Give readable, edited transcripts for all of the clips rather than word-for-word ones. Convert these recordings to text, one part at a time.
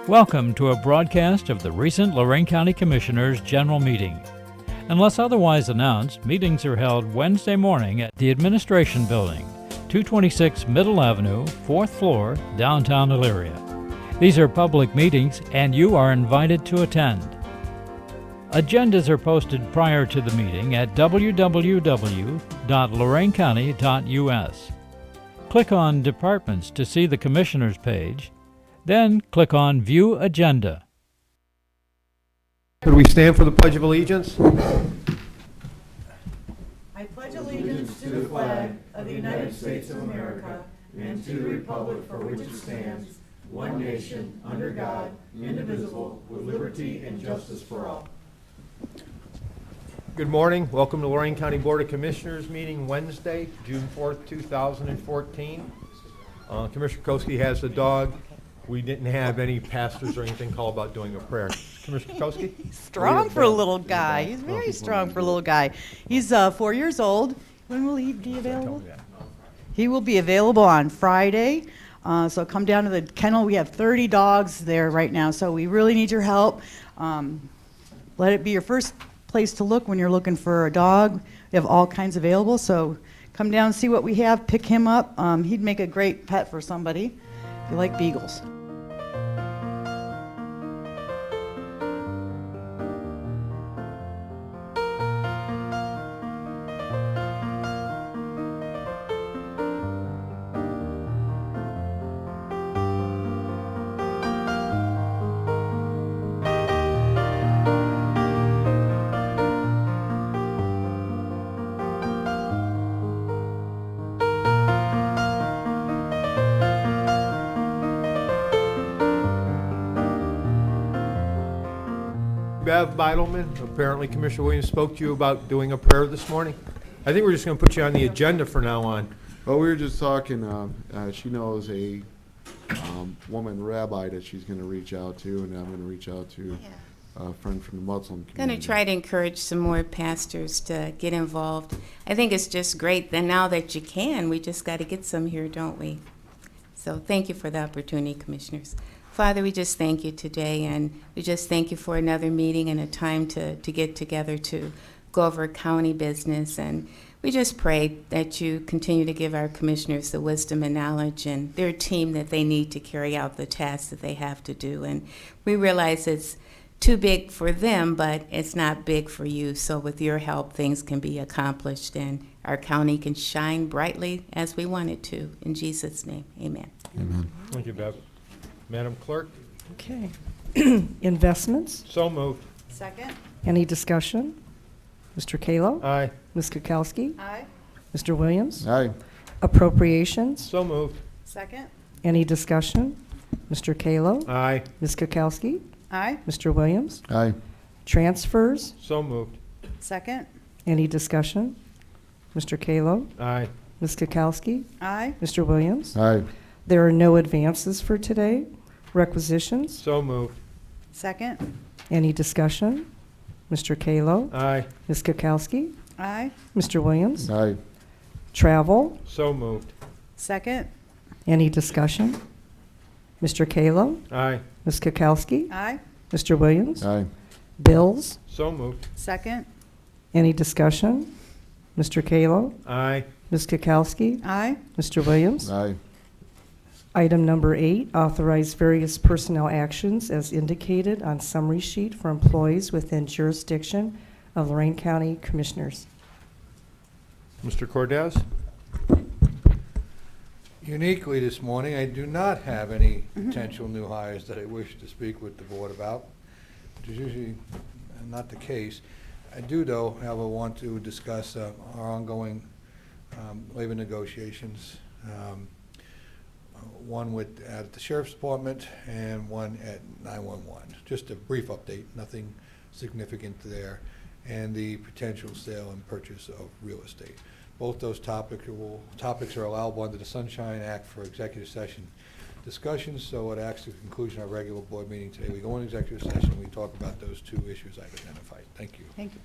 Welcome to a broadcast of the recent Lorain County Commissioners' General Meeting. Unless otherwise announced, meetings are held Wednesday morning at the Administration Building, 226 Middle Avenue, 4th floor, downtown Elyria. These are public meetings and you are invited to attend. Agendas are posted prior to the meeting at www.loraincounty.us. Click on Departments to see the Commissioners page, then click on View Agenda. Could we stand for the Pledge of Allegiance? I pledge allegiance to the flag of the United States of America and to the republic for which it stands, one nation, under God, indivisible, with liberty and justice for all. Good morning. Welcome to Lorain County Board of Commissioners meeting Wednesday, June 4th, 2014. Commissioner Kokoski has the dog. We didn't have any pastors or anything call about doing a prayer. Commissioner Kokoski? He's strong for a little guy. He's very strong for a little guy. He's 4 years old. When will he be available? He will be available on Friday. So come down to the kennel. We have 30 dogs there right now, so we really need your help. Let it be your first place to look when you're looking for a dog. We have all kinds available, so come down and see what we have. Pick him up. He'd make a great pet for somebody if you like beagles. Bev Beidelman, apparently Commissioner Williams spoke to you about doing a prayer this morning. I think we're just going to put you on the agenda from now on. Well, we were just talking, she knows a woman rabbi that she's going to reach out to, and I'm going to reach out to a friend from the Muslim community. Going to try to encourage some more pastors to get involved. I think it's just great that now that you can, we just got to get some here, don't we? So thank you for the opportunity, Commissioners. Father, we just thank you today, and we just thank you for another meeting and a time to get together to go over county business. And we just pray that you continue to give our commissioners the wisdom and knowledge and their team that they need to carry out the tasks that they have to do. And we realize it's too big for them, but it's not big for you. So with your help, things can be accomplished, and our county can shine brightly as we want it to. In Jesus' name, amen. Amen. Thank you, Bev. Madam Clerk? Okay. Investments. So moved. Second. Any discussion? Mr. Kalo? Aye. Ms. Kukowski? Aye. Mr. Williams? Aye. Appropriations. So moved. Second. Any discussion? Mr. Kalo? Aye. Ms. Kukowski? Aye. Mr. Williams? Aye. Transfers. So moved. Second. Any discussion? Mr. Kalo? Aye. Ms. Kukowski? Aye. Mr. Williams? Aye. There are no advances for today. Requisitions. So moved. Second. Any discussion? Mr. Kalo? Aye. Ms. Kukowski? Aye. Mr. Williams? Aye. Travel. So moved. Second. Any discussion? Mr. Kalo? Aye. Ms. Kukowski? Aye. Mr. Williams? Aye. Bills. So moved. Second. Any discussion? Mr. Kalo? Aye. Ms. Kukowski? Aye. Mr. Williams? Aye. Item number 8, authorize various personnel actions as indicated on summary sheet for employees within jurisdiction of Lorain County Commissioners. Mr. Cordez? Uniquely this morning, I do not have any potential new hires that I wish to speak with the board about, which is usually not the case. I do, though, however, want to discuss our ongoing labor negotiations, one at the Sheriff's Department and one at 911. Just a brief update, nothing significant there, and the potential sale and purchase of real estate. Both those topics are allowable under the Sunshine Act for executive session discussions, so at the conclusion of our regular board meeting today, we go into executive session and we talk about those two issues I've identified. Thank you. Thank you.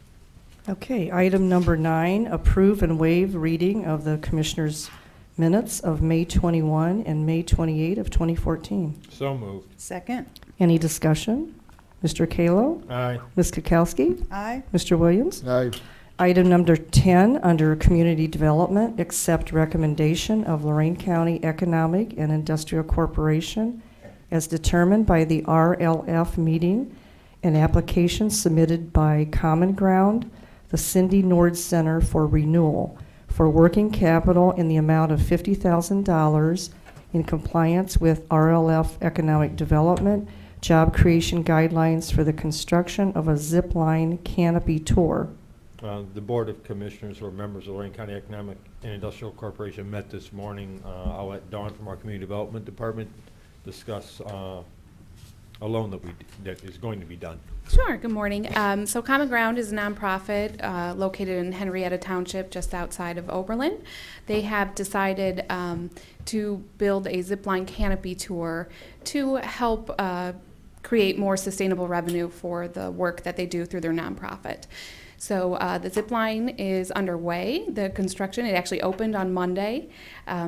Okay, item number 9, approve and waive reading of the Commissioners' minutes of May 21 and May 28 of 2014. So moved. Second. Any discussion? Mr. Kalo? Aye. Ms. Kukowski? Aye. Mr. Williams? Aye. Item number 10, under Community Development, accept recommendation of Lorain County Economic and Industrial Corporation as determined by the RLF meeting, an application submitted by Common Ground, the Cindy Nord Center for renewal for working capital in the amount of $50,000 in compliance with RLF Economic Development job creation guidelines for the construction of a zip line canopy tour. The Board of Commissioners, or members of Lorain County Economic and Industrial Corporation, met this morning. I'll let Dawn from our Community Development Department discuss a loan that is going to be done. Sure, good morning. So Common Ground is a nonprofit located in Henrietta Township, just outside of Oberlin. They have decided to build a zipline canopy tour to help create more sustainable revenue for the work that they do through their nonprofit. So the zip line is underway, the construction. It actually opened on Monday.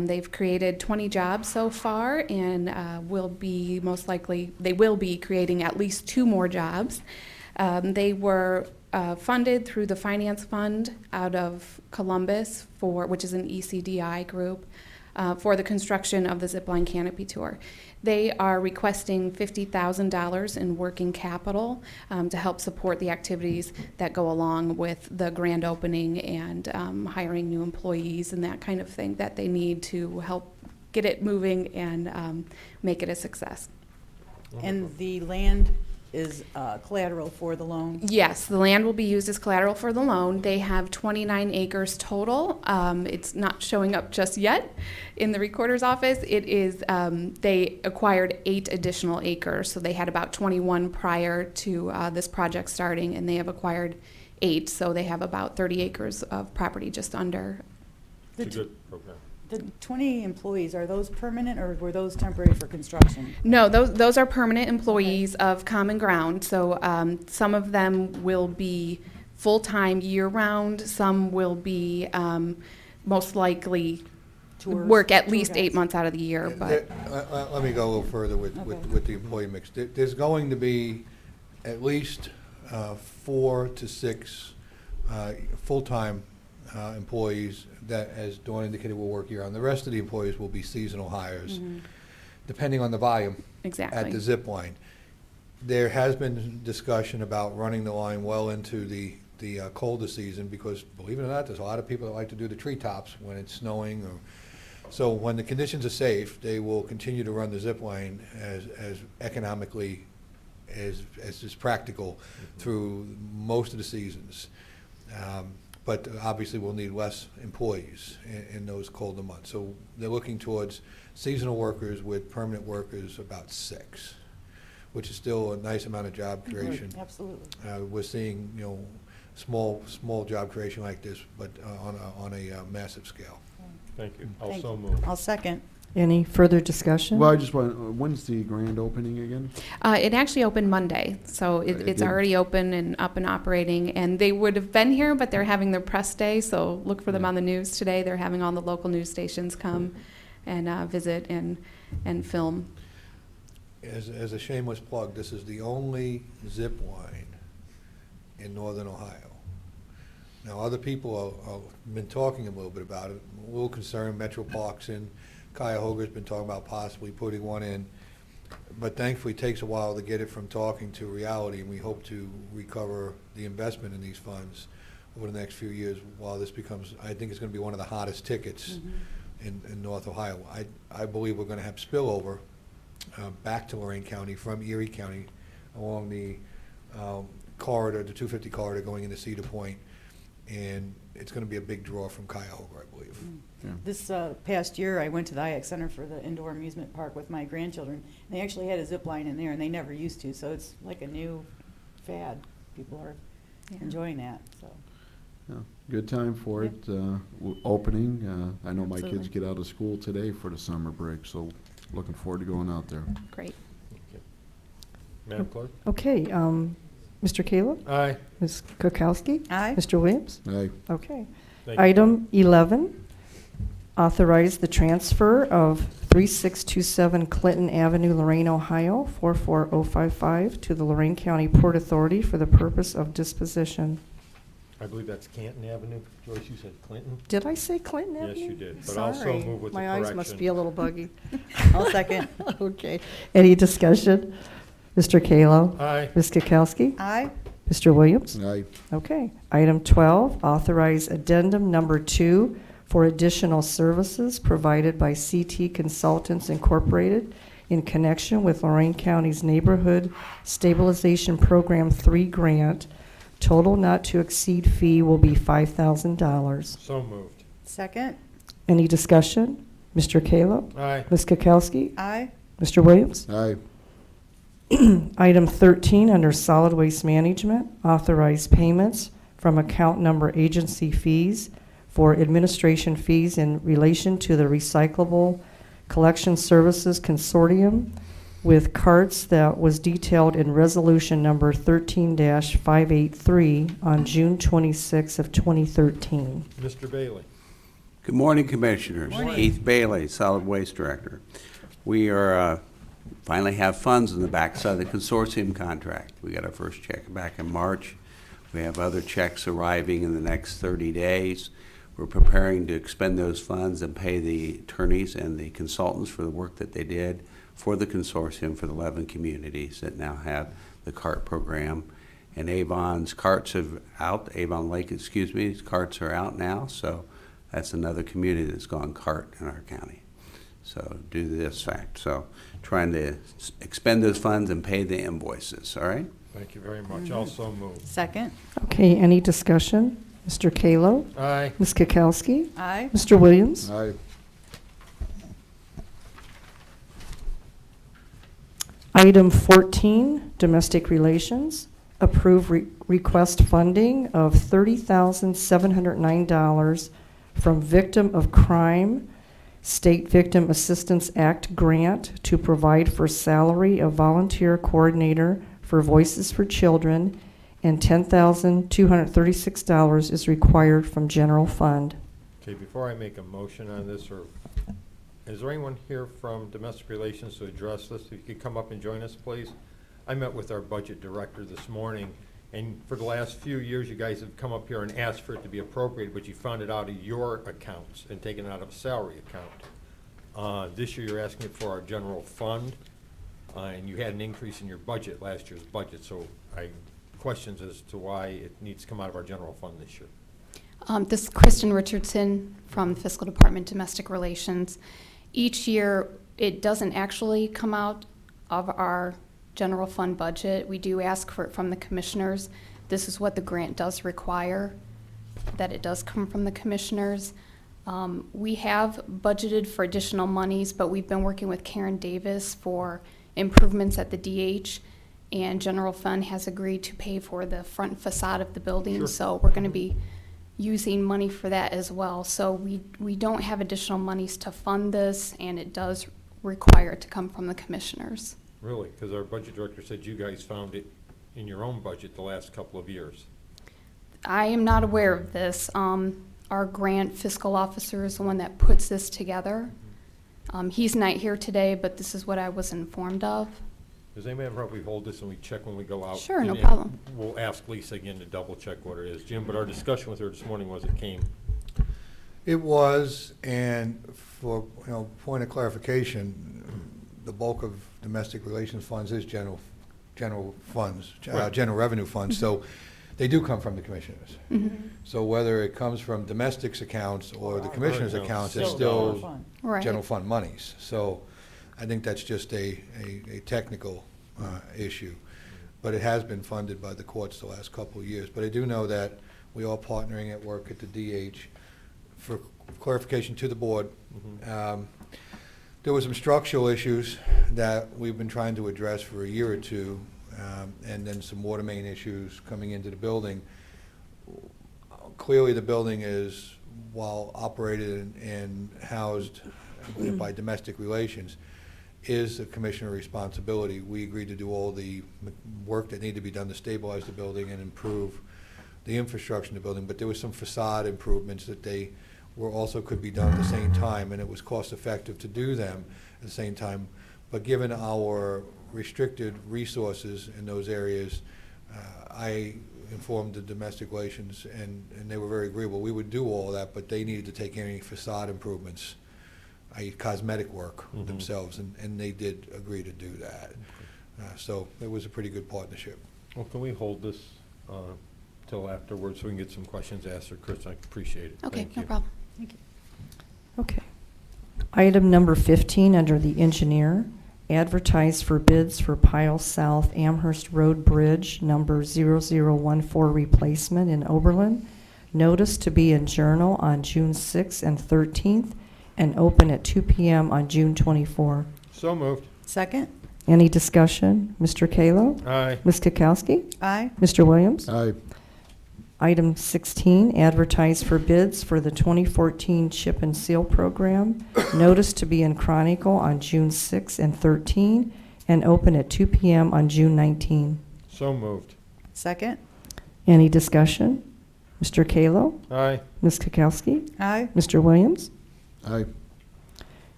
They've created 20 jobs so far, and they will be creating at least 2 more jobs. They were funded through the Finance Fund out of Columbus, which is an ECDI group, for the construction of the zipline canopy tour. They are requesting $50,000 in working capital to help support the activities that go along with the grand opening and hiring new employees and that kind of thing that they need to help get it moving and make it a success. And the land is collateral for the loan? Yes, the land will be used as collateral for the loan. They have 29 acres total. It's not showing up just yet in the recorder's office. It is, they acquired 8 additional acres, so they had about 21 prior to this project starting, and they have acquired 8, so they have about 30 acres of property just under. It's a good program. The 20 employees, are those permanent or were those temporary for construction? No, those are permanent employees of Common Ground. So some of them will be full-time year-round. Some will be most likely work at least 8 months out of the year. But Let me go a little further with the employee mix. There's going to be at least 4 to 6 full-time employees that, as Dawn indicated, will work year-round. The rest of the employees will be seasonal hires, depending on the volume at the zip line. There has been discussion about running the line well into the colder season because, believe it or not, there's a lot of people that like to do the treetops when it's snowing. So when the conditions are safe, they will continue to run the zip line as economically as is practical through most of the seasons. But obviously we'll need less employees in those colder months. So they're looking towards seasonal workers with permanent workers, about 6, which is still a nice amount of job creation. Absolutely. We're seeing, small job creation like this, but on a massive scale. Thank you. Thank Also you. moved. I'll second. Any further discussion? Well, I just want, when's the grand opening again? it actually opened Monday, so It it's did. already open and up and operating. And they would have been here, but they're having their press day, so look for them on the news today. They're having all the local news stations come and visit and film. As a shameless plug, this is the only zip line in northern Ohio. Now, other people have been talking a little bit about it, a little concerned. Metro Parks in Cuyahoga's been talking about possibly putting one in, but thankfully it takes a while to get it from talking to reality, and we hope to recover the investment in these funds over the next few years while this becomes, I think it's going to be one of the hottest tickets in North Ohio. I believe we're going to have spillover back to Lorain County from Erie County along the corridor, the 250 corridor going into Cedar Point, and it's going to be a big draw from Cuyahoga, I believe. Yeah. This past year, I went to the IX Center for the indoor amusement park with my grandchildren. They actually had a zip line in there, and they never used to, so it's like a new fad. People are enjoying that. So. Yeah, good time for it. Opening. I know my Absolutely. kids get out of school today for the summer break, so looking forward to going out there. Great. Okay. Madam Clerk? Okay, Mr. Kalo? Aye. Ms. Kukowski? Aye. Mr. Williams? Aye. Okay. Thank you. Item 11, Authorize the transfer of 3627 Clinton Avenue, Lorain, Ohio, 44055 to the Lorain County Port Authority for the purpose of disposition. I believe that's Canton Avenue. Joyce, you said Clinton? Did I say Clinton Avenue? Yes, you did, but Sorry. also move with the My eyes must correction. be a little buggy. I'll second. Okay. Any discussion? Mr. Kalo? Aye. Ms. Kukowski? Aye. Mr. Williams? Aye. Okay. Item 12, authorize addendum number 2 for additional services provided by CT Consultants Incorporated in connection with Lorain County's Neighborhood Stabilization Program 3 grant. Total not to exceed fee will be $5,000. So moved. Second. Any discussion? Mr. Kalo? Aye. Ms. Kukowski? Aye. Mr. Williams? Aye. Item 13, under Solid Waste Management, authorize payments from account number agency fees for administration fees in relation to the Recyclable Collection Services Consortium with carts that was detailed in resolution number 13-583 on June 26 of 2013. Mr. Bailey. Good morning, Commissioners. Morning. Keith Bailey, Solid Waste Director. We are finally have funds on the backside of the consortium contract. We got our first check back in March. We have other checks arriving in the next 30 days. We're preparing to expend those funds and pay the attorneys and the consultants for the work that they did for the consortium for the 11 communities that now have the CART program. And Avon's carts are out, Avon Lake, excuse me, carts are out now, so that's another community that's gone CART in our county. So due to this fact, so trying to expend those funds and pay the invoices, all right? Thank you very much. Also moved. Second. Okay, any discussion? Mr. Kalo? Aye. Ms. Kukowski? Aye. Mr. Williams? Aye. Item 14, Domestic Relations. Approve request funding of $30,709 from Victim of Crime State Victim Assistance Act grant to provide for salary of volunteer coordinator for Voices for Children, and $10,236 is required from general fund. Okay, before I make a motion on this, or is there anyone here from Domestic Relations to address this? If you could come up and join us, please. I met with our budget director this morning, and for the last few years, you guys have come up here and asked for it to be appropriated, but you found it out of your accounts and taken it out of a salary account. This year, you're asking for our general fund, and you had an increase in your budget, last year's budget, so I questions as to why it needs to come out of our general fund this year. This is Kristin Richardson from the Fiscal Department, Domestic Relations. Each year, it doesn't actually come out of our general fund budget. We do ask for it from the commissioners. This is what the grant does require, that it does come from the commissioners. We have budgeted for additional monies, but we've been working with Karen Davis for improvements at the DH, and general fund has agreed to pay for the front facade of the building. Sure. So we're going to be using money for that as well. So we don't have additional monies to fund this, and it does require it to come from the commissioners. Really? Because our budget director said you guys found it in your own budget the last couple of years. I am not aware of this. Our grant fiscal officer is the one that puts this together. He's not here today, but this is what I was informed of. Does anybody have a problem if we hold this and we check when we go out? Sure, no And problem. We'll ask Lisa again to double check what it is, Jim, but our discussion with her this morning was it came. It was, and for, point of clarification, the bulk of domestic relations funds is general funds, Right. general revenue funds, so they do come from the commissioners. Mhm. So whether it comes from domestics accounts or the commissioners' Or, accounts, it's still still fund. Right. general fund monies. So I think that's just a technical issue. But it has been funded by the courts the last couple of years. But I do know that we are partnering at work at the DH. For clarification to the board, there were some structural issues that we've been trying to address for a year or two, and then some water main issues coming into the building. Clearly, the building is, while operated and housed by domestic relations, is the commissioner responsibility. We agreed to do all the work that needed to be done to stabilize the building and improve the infrastructure in the building, but there was some facade improvements that they were also could be done at the same time, and it was cost effective to do them at the same time. But given our restricted resources in those areas, I informed the domestic relations, and they were very agreeable. We would do all of that, but they needed to take any facade improvements, i.e. cosmetic work themselves, and they did agree to do that. So it was a pretty good partnership. Well, can we hold this till afterwards so we can get some questions asked? Or Chris, I appreciate it. Okay, Thank no you. problem. Okay. Item number 15 under the engineer, advertise for bids for Pile South Amherst Road Bridge number 0014 replacement in Oberlin. Notice to be in Journal on June 6th and 13th and open at 2 p.m. on June 24. So moved. Second? Any discussion? Mr. Kalo? Aye. Ms. Kukowski? Aye. Mr. Williams? Aye. Item 16, advertise for bids for the 2014 Chip and Seal Program. Notice to be in Chronicle on June 6 and 13, and open at 2 p.m. on June 19. So moved. Second? Any discussion? Mr. Kalo? Aye. Ms. Kukowski? Aye. Mr. Williams? Aye.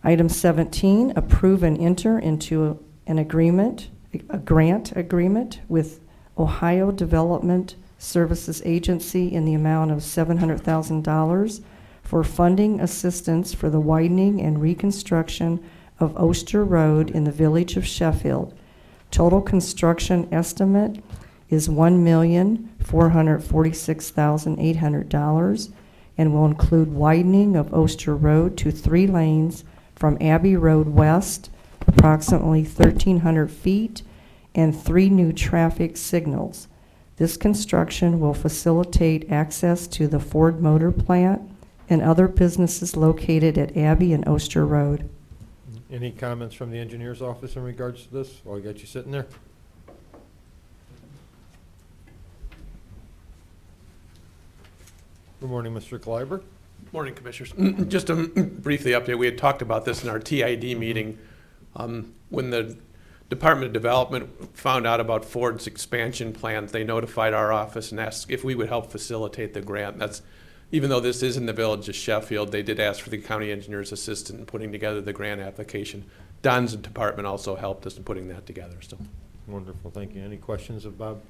Item 17, approve and enter into an agreement, a grant agreement with Ohio Development Services Agency in the amount of $700,000 for funding assistance for the widening and reconstruction of Oster Road in the Village of Sheffield. Total construction estimate is $1,446,800 and will include widening of Oster Road to 3 lanes from Abbey Road West, approximately 1,300 feet, and 3 new traffic signals. This construction will facilitate access to the Ford Motor Plant and other businesses located at Abbey and Oster Road. Any comments from the engineer's office in regards to this? While I got you sitting there. Good morning, Mr. Klaiber. Morning, Commissioners. Just to briefly update, we had talked about this in our TID meeting. When the Department of Development found out about Ford's expansion plans, they notified our office and asked if we would help facilitate the grant. That's, even though this is in the Village of Sheffield, they did ask for the county engineer's assistant in putting together the grant application. Don's department also helped us in putting that together. So, Wonderful, thank you. Any questions of Bob?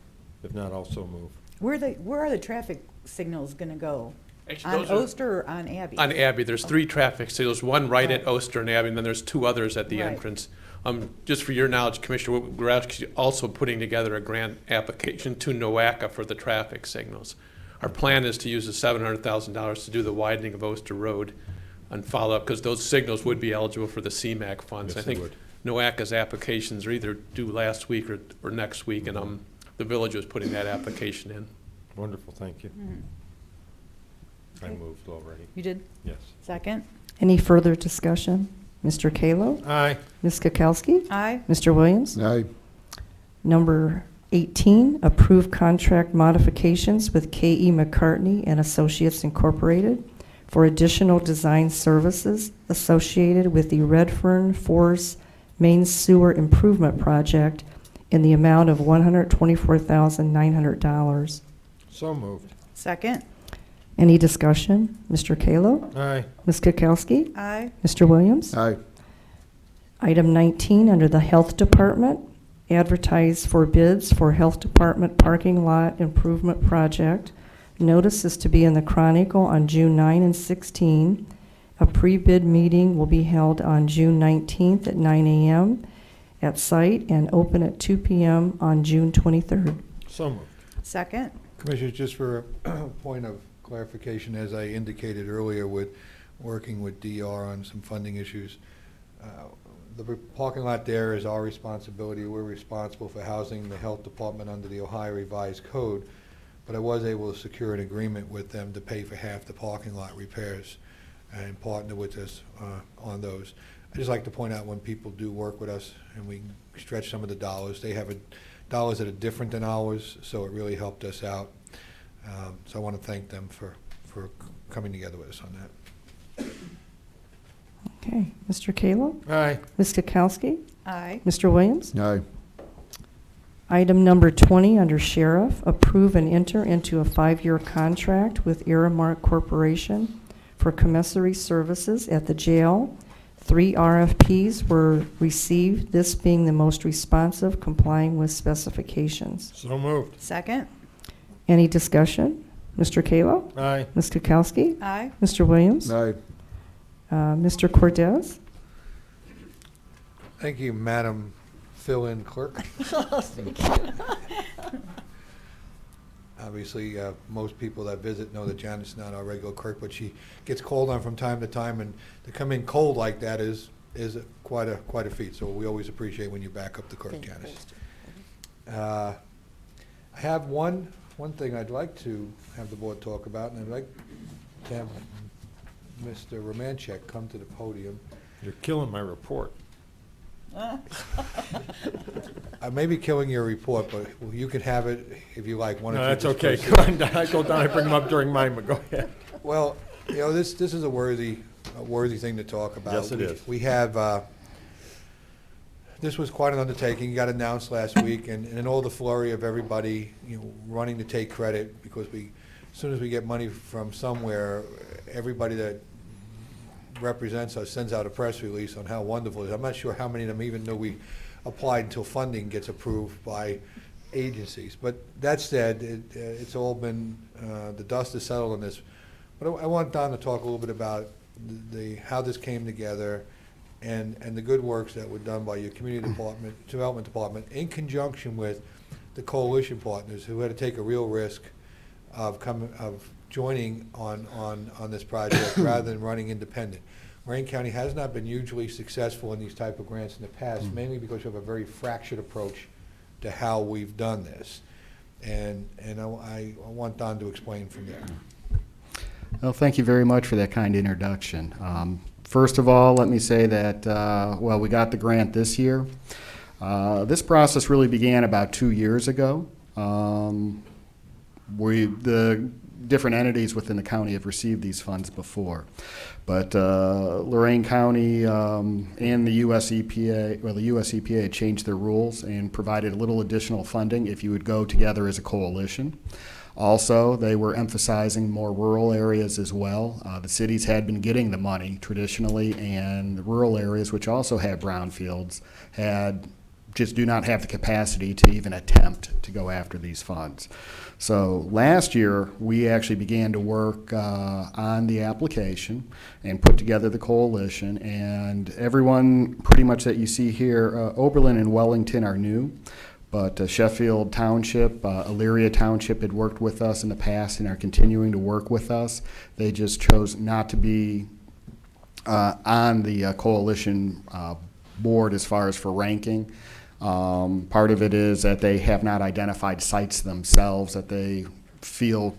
If not, I'll so move. Where are the traffic signals going to go? actually, On those are Oster or on Abbey? on Abbey. There's 3 traffic signals, one right at Oster and Abbey, and then there's 2 others at the Right. entrance. Just for your knowledge, Commissioner, we're actually also putting together a grant application to NOACA for the traffic signals. Our plan is to use the $700,000 to do the widening of Oster Road and follow up, because those signals would be eligible for the CMAQ funds. Yes, I think they would. NOACA's applications are either due last week or next week, and the village was putting that application in. Wonderful, thank you. Mhm. I Okay. moved already. You did? Yes. Second? Any further discussion? Mr. Kalo? Aye. Ms. Kukowski? Aye. Mr. Williams? Aye. Number 18, approve contract modifications with K.E. McCartney and Associates Incorporated for additional design services associated with the Redfern Forest Main Sewer Improvement Project in the amount of $124,900. So moved. Second? Any discussion? Mr. Kalo? Aye. Ms. Kukowski? Aye. Mr. Williams? Aye. Item 19, under the Health Department, advertise for bids for Health Department parking lot improvement project. Notice is to be in the Chronicle on June 9 and 16. A pre-bid meeting will be held on June 19th at 9 a.m. at site and open at 2 p.m. on June 23rd. So moved. Second? Commissioners, just for a point of clarification, as I indicated earlier with working with DR on some funding issues, the parking lot there is our responsibility. We're responsible for housing the health department under the Ohio Revised Code, but I was able to secure an agreement with them to pay for half the parking lot repairs and partner with us on those. I just like to point out, when people do work with us and we stretch some of the dollars, they have dollars that are different than ours, so it really helped us out. So I want to thank them for coming together with us on that. Okay, Mr. Kalo? Aye. Ms. Kukowski? Aye. Mr. Williams? Aye. Item number 20, under Sheriff, approve and enter into a 5-year contract with Aramark Corporation for for commissary services at the jail. 3 RFPs were received, this being the most responsive, complying with specifications. So moved. Second. Any discussion? Mr. Kalo? Aye. Ms. Kukowski? Aye. Mr. Williams? Aye. Mr. Cordez? Thank you, Madam Fill-in Clerk. Obviously, most people that visit know that Janet's not our regular clerk, but she gets called on from time to time, and to come in cold like that is quite a feat. So we always appreciate when you back up the clerk, Janice. I have one thing I'd like to have the board talk about, and I'd like to have Mr. Romancak come to the podium. You're killing my report. I may be killing your report, but you can have it if you like. No, that's okay. Go on down. I go down, I bring them up during mine, but go ahead. Well, you know, this is a worthy thing to talk about. Yes, it is. We have, this was quite an undertaking. It got announced last week, and in all the flurry of everybody, you know, running to take credit, because as soon as we get money from somewhere, everybody that represents us sends out a press release on how wonderful it is. I'm not sure how many of them even know we applied until funding gets approved by agencies. But that said, it's all been, the dust is settled on this. But I want Don to talk a little bit about how this came together and the good works that were done by your community development department in conjunction with the coalition partners who had to take a real risk of joining on this project rather than running independent. Lorain County has not been hugely successful in these type of grants in the past, mainly because we have a very fractured approach to how we've done this. And I want Don to explain from there. Well, thank you very much for that kind introduction. First of all, let me say that, well, we got the grant this year. This process really began about 2 years ago. The different entities within the county have received these funds before. But Lorain County and the US EPA, well, the US EPA changed their rules and provided a little additional funding if you would go together as a coalition. Also, they were emphasizing more rural areas as well. The cities had been getting the money traditionally, and the rural areas, which also have brownfields, just do not have the capacity to even attempt to go after these funds. So last year, we actually began to work on the application and put together the coalition, and everyone pretty much that you see here, Oberlin and Wellington are new, but Sheffield Township, Elyria Township had worked with us in the past and are continuing to work with us. They just chose not to be on the coalition board as far as for ranking. Part of it is that they have not identified sites themselves that they feel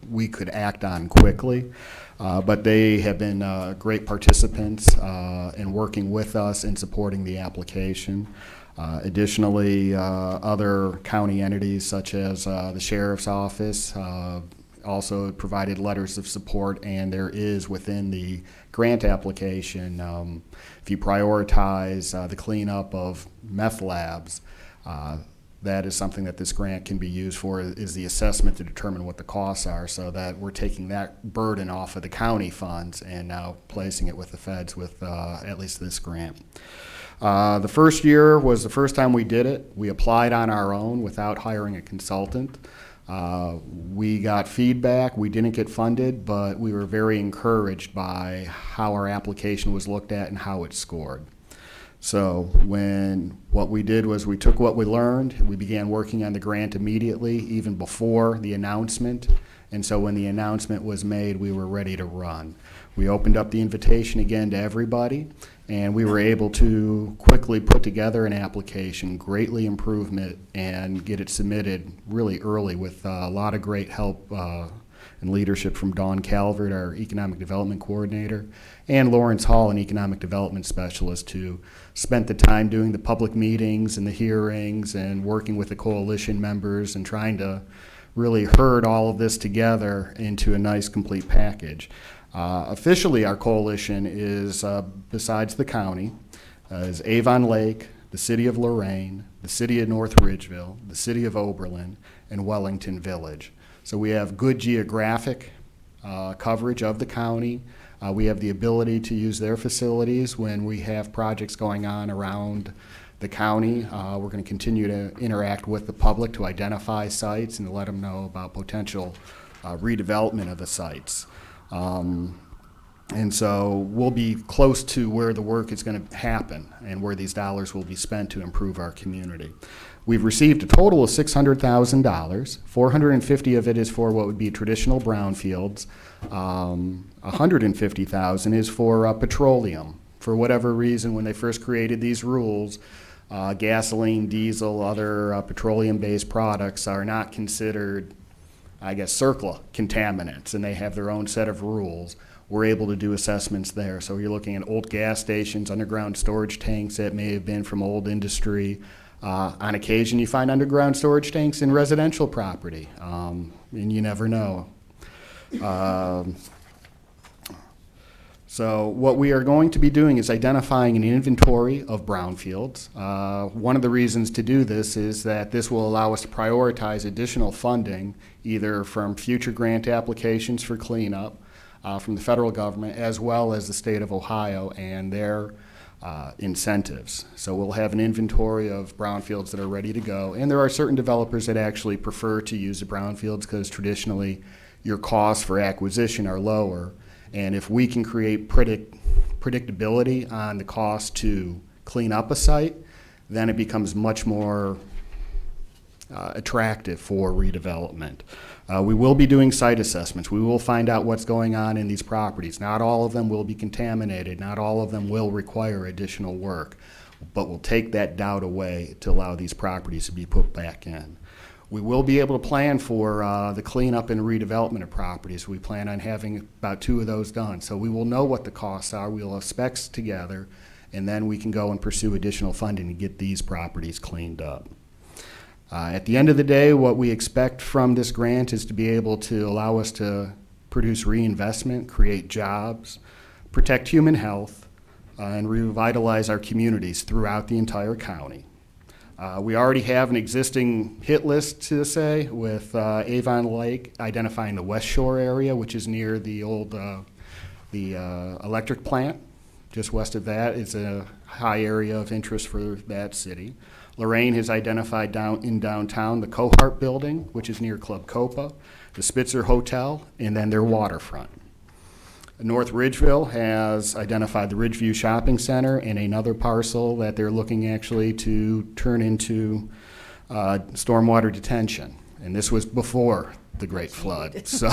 we could act on quickly. But they have been great participants in working with us in supporting the application. Additionally, other county entities such as the Sheriff's Office also provided letters of support, and there is within the grant application, if you prioritize the cleanup of meth labs, that is something that this grant can be used for, is the assessment to determine what the costs are, so that we're taking that burden off of the county funds and now placing it with the feds with at least this grant. The first year was the first time we did it. We applied on our own without hiring a consultant. We got feedback. We didn't get funded, but we were very encouraged by how our application was looked at and how it scored. So what we did was we took what we learned, we began working on the grant immediately, even before the announcement. And so when the announcement was made, we were ready to run. We opened up the invitation again to everybody, and we were able to quickly put together an application, greatly improve it, and get it submitted really early with a lot of great help and leadership from Dawn Calvert, our Economic Development Coordinator, and Lawrence Hall, an Economic Development Specialist, who spent the time doing the public meetings and the hearings and working with the coalition members and trying to really herd all of this together into a nice complete package. Officially, our coalition is, besides the county, is Avon Lake, the city of Lorain, the city of North Ridgeville, the city of Oberlin, and Wellington Village. So we have good geographic coverage of the county. We have the ability to use their facilities when we have projects going on around the county. We're going to continue to interact with the public to identify sites and to let them know about potential redevelopment of the sites. And so we'll be close to where the work is going to happen and where these dollars will be spent to improve our community. We've received a total of $600,000. $450,000 of it is for what would be traditional brownfields. $150,000 is for petroleum. For whatever reason, when they first created these rules, gasoline, diesel, other petroleum-based products are not considered, I guess, CERCLA contaminants, and they have their own set of rules. We're able to do assessments there. So you're looking at old gas stations, underground storage tanks that may have been from old industry. On occasion, you find underground storage tanks in residential property, and you never know. So what we are going to be doing is identifying an inventory of brownfields. One of the reasons to do this is that this will allow us to prioritize additional funding, either from future grant applications for cleanup, from the federal government, as well as the state of Ohio and their incentives. So we'll have an inventory of brownfields that are ready to go. And there are certain developers that actually prefer to use the brownfields because traditionally your costs for acquisition are lower. And if we can create predictability on the cost to clean up a site, then it becomes much more attractive for redevelopment. We will be doing site assessments. We will find out what's going on in these properties. Not all of them will be contaminated. Not all of them will require additional work. But we'll take that doubt away to allow these properties to be put back in. We will be able to plan for the cleanup and redevelopment of properties. We plan on having about 2 of those done. So we will know what the costs are. We'll have specs together, and then we can go and pursue additional funding to get these properties cleaned up. At the end of the day, what we expect from this grant is to be able to allow us to produce reinvestment, create jobs, protect human health, and revitalize our communities throughout the entire county. We already have an existing hit list, to say, with Avon Lake identifying the West Shore area, which is near the old electric plant. Just west of that is a high area of interest for that city. Lorain has identified in downtown the Cohart building, which is near Club Copa, the Spitzer Hotel, and then their waterfront. North Ridgeville has identified the Ridgeview Shopping Center and another parcel that they're looking actually to turn into stormwater detention. And this was before the Great Flood. So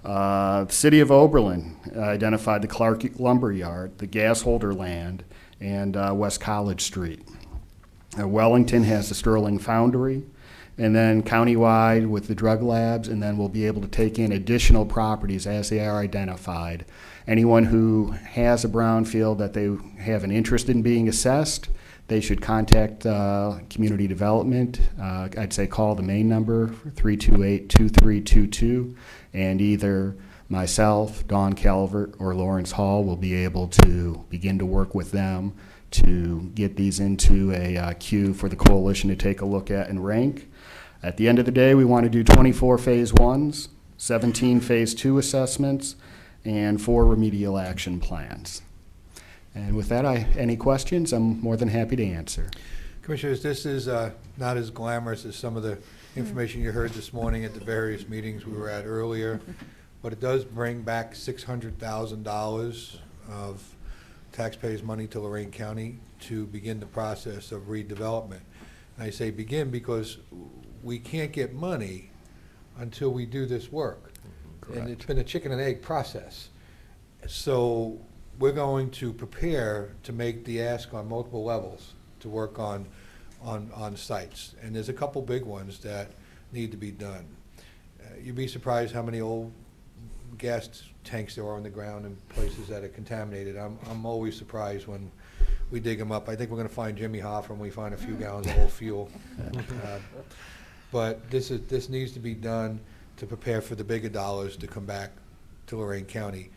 the city of Oberlin identified the Clark Lumber Yard, the Gas Holder Land, and West College Street. Wellington has the Sterling Foundry, and then countywide with the drug labs, and then we'll be able to take in additional properties as they are identified. Anyone who has a brownfield that they have an interest in being assessed, they should contact community development. I'd say call the main number, 328-2322, and either myself, Dawn Calvert, or Lawrence Hall will be able to begin to work with them to get these into a queue for the coalition to take a look at and rank. At the end of the day, we want to do 24 phase 1s, 17 phase 2 assessments, and 4 remedial action plans. And with that, any questions, I'm more than happy to answer. Commissioners, this is not as glamorous as some of the information you heard this morning at the various meetings we were at earlier, but it does bring back $600,000 of taxpayers' money to Lorain County to begin the process of redevelopment. And I say begin because we can't get money until we do this work. Correct. And it's been a chicken and egg process. So we're going to prepare to make the ask on multiple levels to work on sites. And there's a couple big ones that need to be done. You'd be surprised how many old gas tanks there are on the ground in places that are contaminated. I'm always surprised when we dig them up. I think we're going to find Jimmy Hoffa when we find a few gallons of old fuel. But this needs to be done to prepare for the bigger dollars to come back to Lorain County.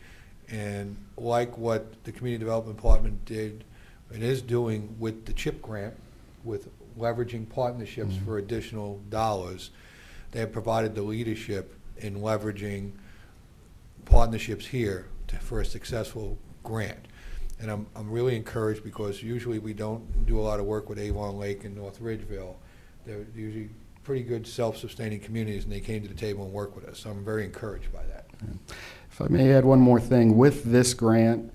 And like what the Community Development Department did and is doing with the CHIP grant, with leveraging partnerships for additional dollars, they have provided the leadership in leveraging partnerships here for a successful grant. And I'm really encouraged because usually we don't do a lot of work with Avon Lake and North Ridgeville. They're usually pretty good self-sustaining communities, and they came to the table and worked with us. So I'm very encouraged by that. If I may add one more thing, with this grant,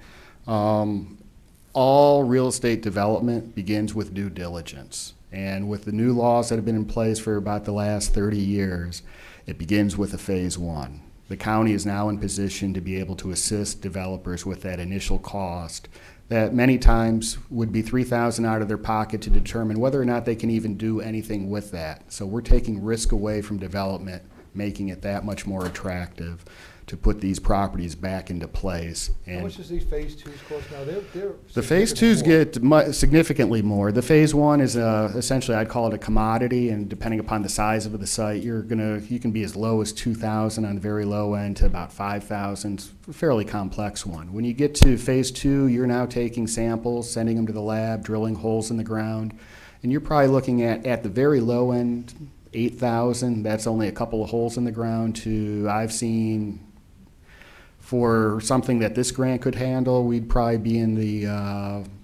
all real estate development begins with due diligence. And with the new laws that have been in place for about the last 30 years, it begins with a phase one. The county is now in position to be able to assist developers with that initial cost that many times would be $3,000 out of their pocket to determine whether or not they can even do anything with that. So we're taking risk away from development, making it that much more attractive to put these properties back into place. How And much does these phase twos cost now? They're the phase twos get significantly more. The phase one is essentially, I'd call it a commodity, and depending upon the size of the site, you can be as low as $2,000 on the very low end to about $5,000. It's a fairly complex one. When you get to phase two, you're now taking samples, sending them to the lab, drilling holes in the ground, and you're probably looking at the very low end, $8,000. That's only a couple of holes in the ground. To I've seen. For something that this grant could handle, we'd probably be in the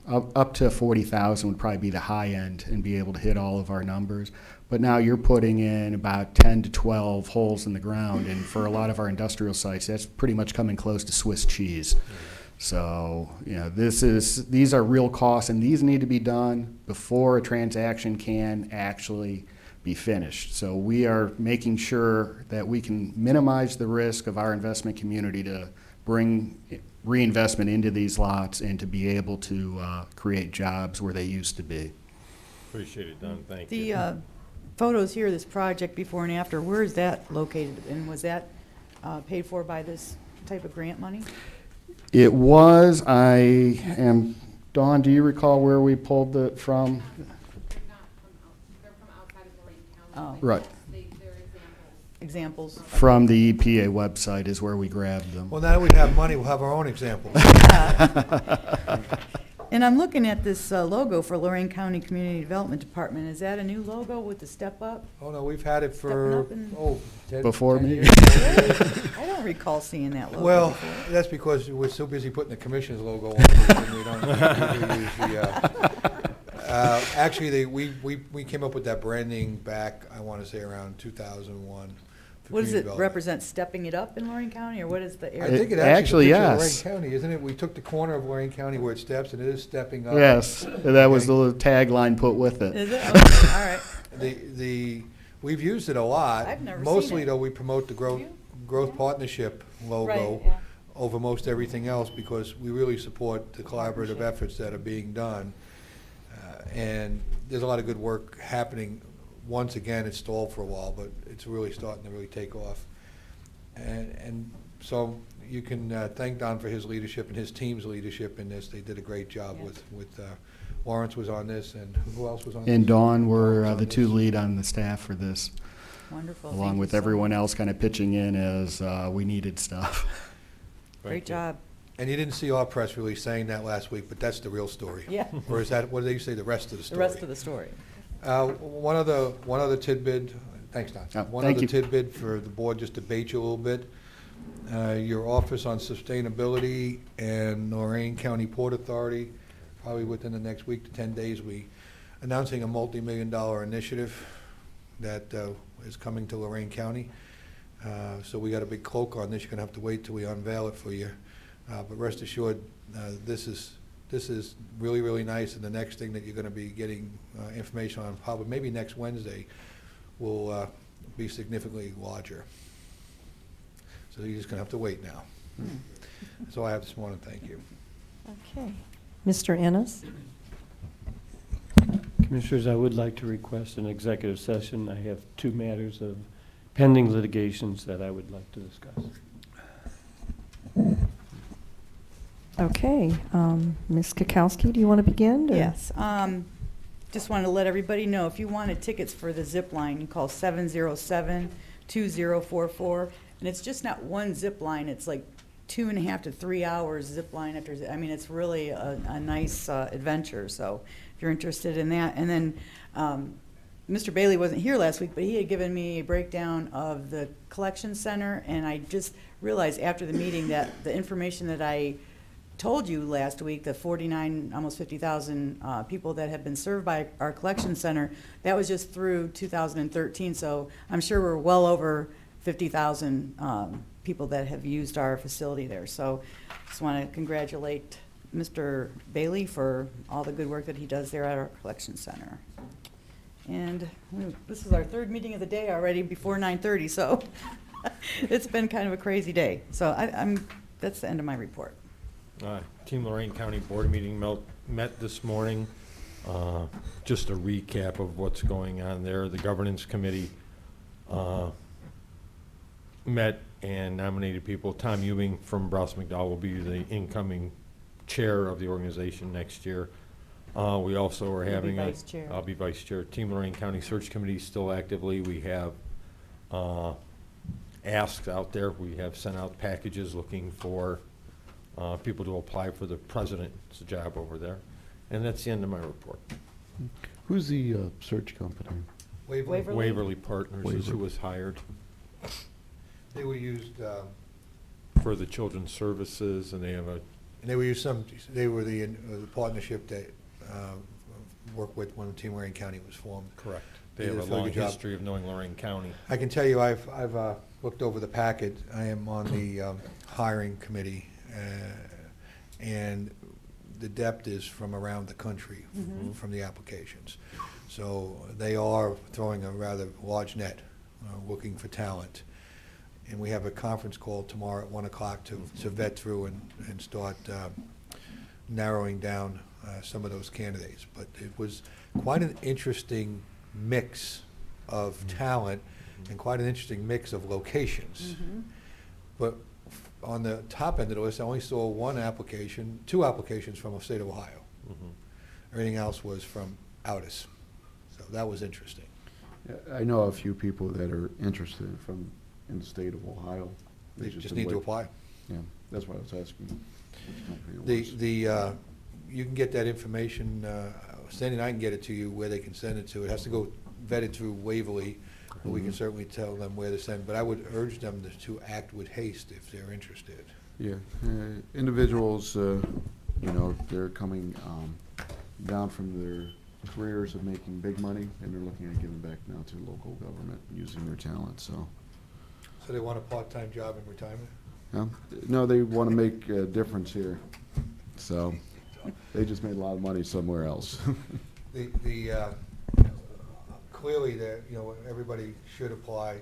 up to 40,000 would probably be the high end and be able to hit all of our numbers. But now you're putting in about 10 to 12 holes in the ground, and for a lot of our industrial sites, that's pretty much coming close to Swiss cheese. So, these are real costs, and these need to be done before a transaction can actually be finished. So we are making sure that we can minimize the risk of our investment community to bring reinvestment into these lots and to be able to create jobs where they used to be. Appreciate it, Don. Thank you. The photos here, this project before and after, where is that located? And was that paid for by this type of grant money? It was. Dawn, do you recall where we pulled it from? Oh. Right. Examples. From the EPA website is where we grabbed them. Well, now that we have money, we'll have our own examples. And I'm looking at this logo for Lorain County Community Development Department. Is that a new logo with the step up? Oh, no, we've had it Stepping for, up 10 Before 10 me? years. I don't recall seeing that logo Well, before. that's because we're so busy putting the commissioner's logo on it, and we don't usually use the, actually, we came up with that branding back, I want to say around 2001. for What does community it development. represent, stepping it up in Lorain County, or what is the I area? think it Actually, actually is a yes. picture of Lorain County, isn't it? We took the corner of Lorain County where it steps, and it is stepping up. Yes, that was the little tagline put with it. Is it? Okay, all right. We've used it a lot. I've never seen Mostly, it. though, we promote the growth partnership logo Right, yeah. over most everything else because we really support the collaborative efforts that are being done. And there's a lot of good work happening. Once again, it's stalled for a while, but it's really starting to really take off. And so you can thank Don for his leadership and his team's leadership in this. They did a great job with Lawrence was on this, and who else was on this? And Dawn were Dawn was the on two this. lead on the staff for this, Wonderful. along Thank with you so everyone much. else kind of pitching in as we needed stuff. Great job. And you didn't see our press release saying that last week, but that's the real story. Yeah. Or is that, what do they say, the rest of the The story? rest of the story. One other tidbit, thanks, Don. Oh, One thank other you. tidbit for the board, just to bait you a little bit. Your Office on Sustainability and Lorain County Port Authority, probably within the next week to 10 days, we announcing a multi-million-dollar initiative that is coming to Lorain County. So we got a big cloak on this. You're going to have to wait till we unveil it for you. But rest assured, this is really, really nice, and the next thing that you're going to be getting information on, probably maybe next Wednesday, will be significantly larger. So you're just going to have to wait now. That's all I have this morning. Thank you. Okay. Mr. Ennis? Commissioners, I would like to request an executive session. I have two matters of pending litigations that I would like to discuss. Okay. Ms. Kokoski, do you want to begin? or- Yes. Just wanted to let everybody know, if you wanted tickets for the zip line, you call 707-2044. And it's just not one zip line, it's like 2.5 to 3 hours zip line after, I mean, it's really a nice adventure. So if you're interested in that. And then Mr. Bailey wasn't here last week, but he had given me a breakdown of the collection center, and I just realized after the meeting that the information that I told you last week, the 49, almost 50,000 people that have been served by our collection center, that was just through 2013. So I'm sure we're well over 50,000 people that have used our facility there. So just want to congratulate Mr. Bailey for all the good work that he does there at our collection center. And this is our third meeting of the day already before 9:30, so it's been kind of a crazy day. So that's the end of my report. Team Lorain County Board meeting met this morning. Just a recap of what's going on there. The governance committee met and nominated people. Tom Ewing from Browse McDowell will be the incoming chair of the organization next year. We also are having vice chair. I'll be vice chair. Team Lorain County Search Committee still actively. We have asks out there. We have sent out packages looking for people to apply for the president's job over there. And that's the end of my report. Who's the search company? Waverly? Waverly Partners is who Waverly. was hired They were used, for the children's services, and they have a, they were the partnership that worked with when Team Lorain County was formed. correct. They They have did a a really long good job. history of knowing Lorain County. I can tell you, I've looked over the packet. I am on the hiring committee, and the Dept is from around the country, from the applications. So they are throwing a rather large net, looking for talent. And we have a conference call tomorrow at 1 o'clock to vet through and start narrowing down some of those candidates. But it was quite an interesting mix of talent and quite an interesting mix of locations. But on the top end of the list, I only saw two applications from the state of Ohio. Everything else was from Outis. So that was interesting. I know a few people that are interested in the state of Ohio. They They've just been need to waiting. apply. Yeah, that's what I was asking. which company it was. You can get that information, Sandy and I can get it to you where they can send it to. It has to go vetted through Waverly, but we can certainly tell them where to send. But I would urge them to act with haste if they're interested. Yeah, individuals, they're coming down from their careers of making big money, and they're looking at giving back now to local government using their talent, so. So they want a part-time job in retirement? No, they want to make a difference here, so they just made a lot of money somewhere else. Clearly, everybody should apply.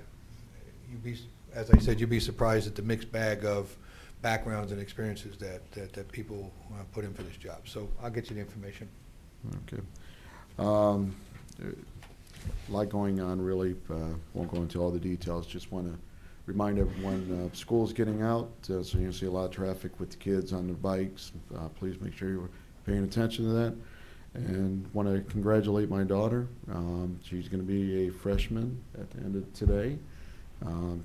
As I said, you'd be surprised at the mixed bag of backgrounds and experiences that people put in for this job. So I'll get you the information. Okay. A lot going on, really. Won't go into all the details. Just want to remind everyone, school's getting out, so you're going to see a lot of traffic with the kids on their bikes. Please make sure you're paying attention to that. And want to congratulate my daughter. She's going to be a freshman at the end of today.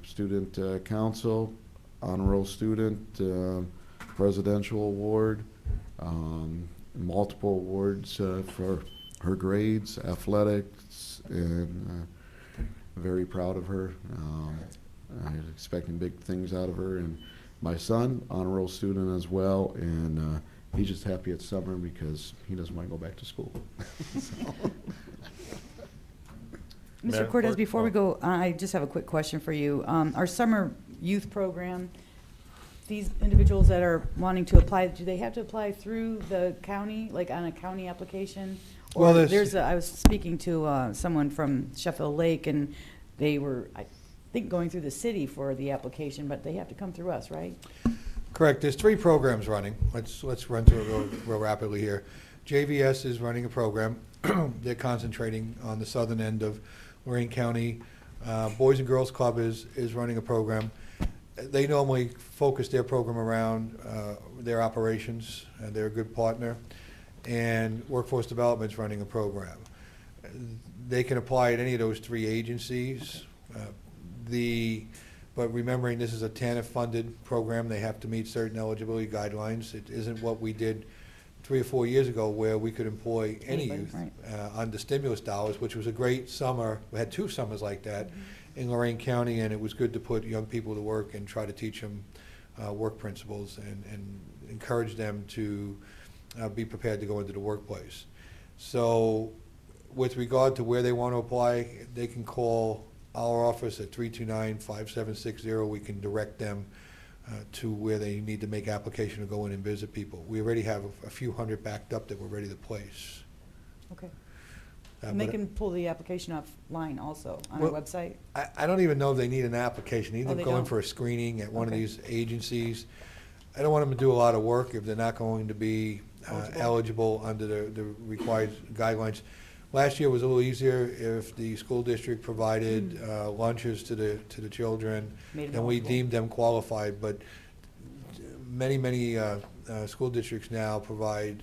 Student council, honor roll student, presidential award, multiple awards for her grades, athletics, and very proud of her. I'm expecting big things out of her. And my son, honor roll student as well, and he's just happy it's summer because he doesn't want to go back to school. Mr. Cortez, before we go, I just have a quick question for you. Our summer youth program, these individuals that are wanting to apply, do they have to apply through the county, like on a county application? Or Well, I was speaking to someone from Sheffield Lake, and they were, I think, going through the city for the application, but they have to come through us, right? Correct. There's 3 programs running. Let's run through it real rapidly here. JVS is running a program. They're concentrating on the southern end of Lorain County. Boys and Girls Club is running a program. They normally focus their program around their operations, and they're a good partner. And Workforce Development's running a program. They can apply at any of those 3 agencies. But remembering this is a TANF-funded program, they have to meet certain eligibility guidelines. It isn't what we did 3 or 4 years ago where we could employ any Anybody, youth right. under stimulus dollars, which was a great summer. We had 2 summers like that in Lorain County, and it was good to put young people to work and try to teach them work principles and encourage them to be prepared to go into the workplace. So with regard to where they want to apply, they can call our office at 329-5760. We can direct them to where they need to make application to go in and visit people. We already have a few hundred backed up that we're ready to place. Okay. And they but can pull the application offline also on our Well, website? I don't even know if they need an application. They Oh, need they to go in don't? for a screening at one of Okay. these agencies. I don't want them to do a lot of work if they're not going to be eligible under the required guidelines. Last year was a little easier if the school district provided lunches to the children, Made 'em and we eligible. deemed them qualified. But many school districts now provide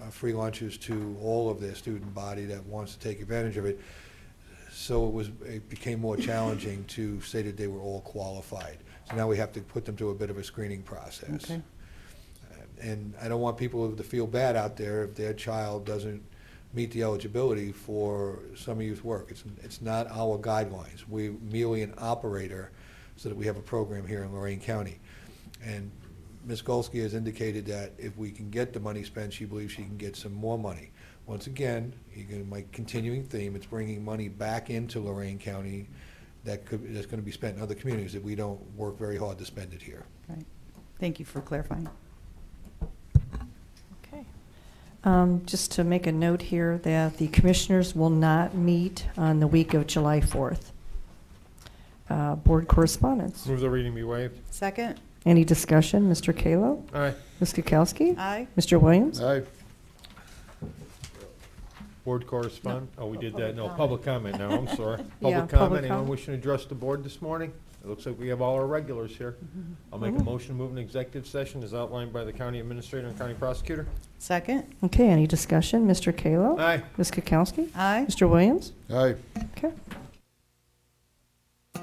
free lunches to all of their student body that wants to take advantage of it. So it became more challenging to say that they were all qualified. So now we have to put them through a bit of a screening process. Okay. And I don't want people to feel bad out there if their child doesn't meet the eligibility for summer youth work. It's not our guidelines. We're merely an operator so that we have a program here in Lorain County. And Ms. Golsky has indicated that if we can get the money spent, she believes she can get some more money. Once again, my continuing theme, it's bringing money back into Lorain County that's going to be spent in other communities if we don't work very hard to spend it here. Right. Thank you for clarifying. Okay. Just to make a note here that the commissioners will not meet on the week of July 4th. Board correspondence. Move the reading be waived. Second? Any discussion? Mr. Kalo? Aye. Ms. Kukowski? Aye. Mr. Williams? Aye. Board correspondence? Oh, we did that. No, Public public comment now, I'm sorry. Yeah, Public public comment. Anyone comment. wishing to address the board this morning? It looks like we have all our regulars here. I'll make a motion to move an executive session as outlined by the county administrator and county prosecutor. Second? Okay, any discussion? Mr. Kalo? Aye. Ms. Kukowski? Aye. Mr. Williams? Aye. Okay.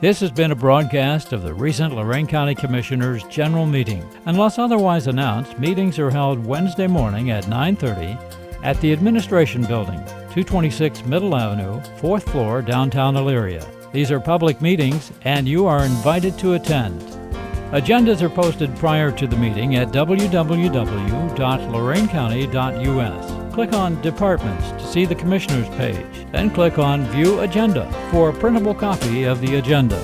This has been a broadcast of the recent Lorain County Commissioners' General Meeting. Unless otherwise announced, meetings are held Wednesday morning at 9:30 at the Administration Building, 226 Middle Avenue, 4th floor, downtown Elyria. These are public meetings, and you are invited to attend. Agendas are posted prior to the meeting at www.loraincounty.us. Click on Departments to see the Commissioners page, then click on View Agenda for a printable copy of the agenda.